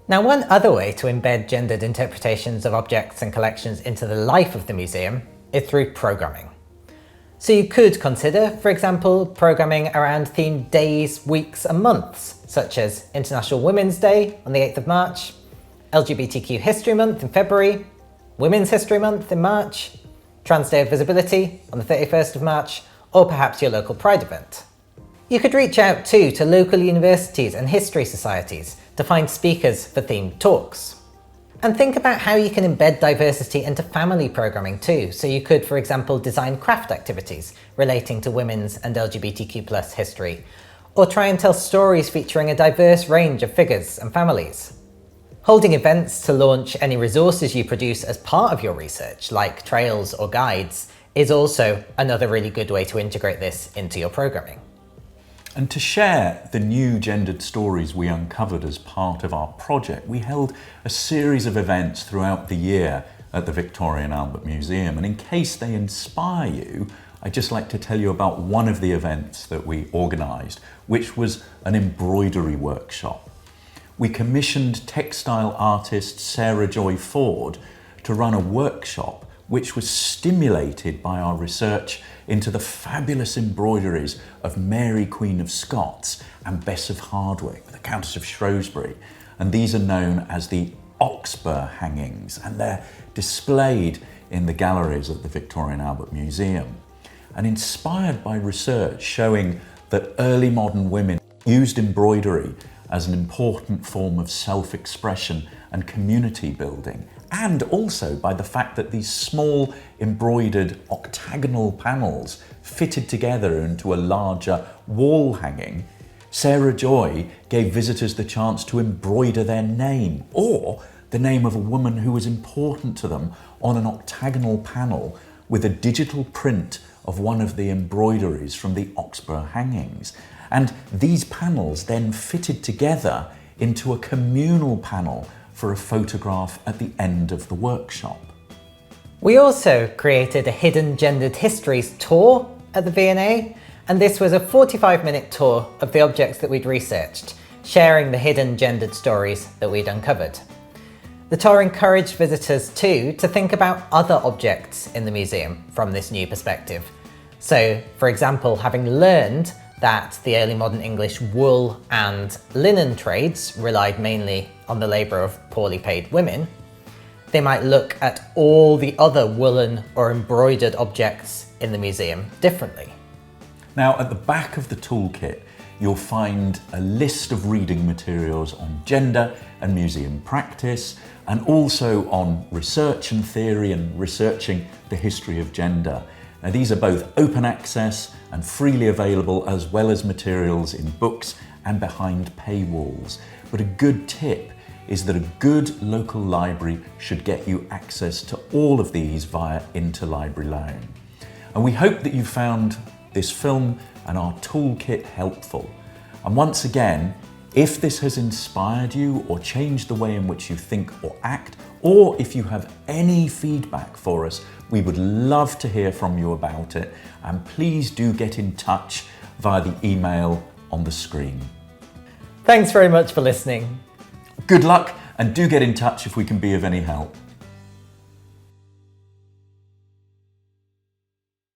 Now, one other way to embed gendered interpretations of objects and collections into the life of the museum is through programming. So you could consider, for example, programming around themed days, weeks and months, such as International Women's Day on the 8th of March, LGBTQ History Month in February, Women's History Month in March, Trans Day of Visibility on the 31st of March, or perhaps your local Pride event. You could reach out too to local universities and history societies to find speakers for themed talks. And think about how you can embed diversity into family programming too. So you could, for example, design craft activities relating to women's and LGBTQ+ history, or try and tell stories featuring a diverse range of figures and families. Holding events to launch any resources you produce as part of your research, like trails or guides, is also another really good way to integrate this into your programming. And to share the new gendered stories we uncovered as part of our project, we held a series of events throughout the year at the Victoria and Albert Museum. And in case they inspire you, I'd just like to tell you about one of the events that we organised, which was an embroidery workshop. We commissioned textile artist Sarah Joy Ford to run a workshop which was stimulated by our research into the fabulous embroideries of Mary Queen of Scots and Bess of Hardwicke, the Countess of Shrewsbury. And these are known as the Oxburgh hangings, and they're displayed in the galleries at the Victoria and Albert Museum. And inspired by research showing that early modern women used embroidery as an important form of self-expression and community building, and also by the fact that these small embroidered octagonal panels fitted together into a larger wall hanging, Sarah Joy gave visitors the chance to embroider their name or the name of a woman who was important to them on an octagonal panel with a digital print of one of the embroideries from the Oxburgh hangings. And these panels then fitted together into a communal panel for a photograph at the end of the workshop. We also created a Hidden Gendered Histories tour at the V&A, and this was a 45-minute tour of the objects that we'd researched, sharing the hidden gendered stories that we'd uncovered. The tour encouraged visitors too to think about other objects in the museum from this new perspective. So, for example, having learned that the early modern English wool and linen trades relied mainly on the labour of poorly paid women, they might look at all the other woolen or embroidered objects in the museum differently. Now, at the back of the toolkit, you'll find a list of reading materials on gender and museum practice, and also on research and theory and researching the history of gender. Now, these are both open access and freely available, as well as materials in books and behind paywalls. But a good tip is that a good local library should get you access to all of these via interlibrary loan. And we hope that you found this film and our toolkit helpful. And once again, if this has inspired you or changed the way in which you think or act, or if you have any feedback for us, we would love to hear from you about it. And please do get in touch via the email on the screen. Thanks very much for listening. Good luck, and do get in touch if we can be of any help.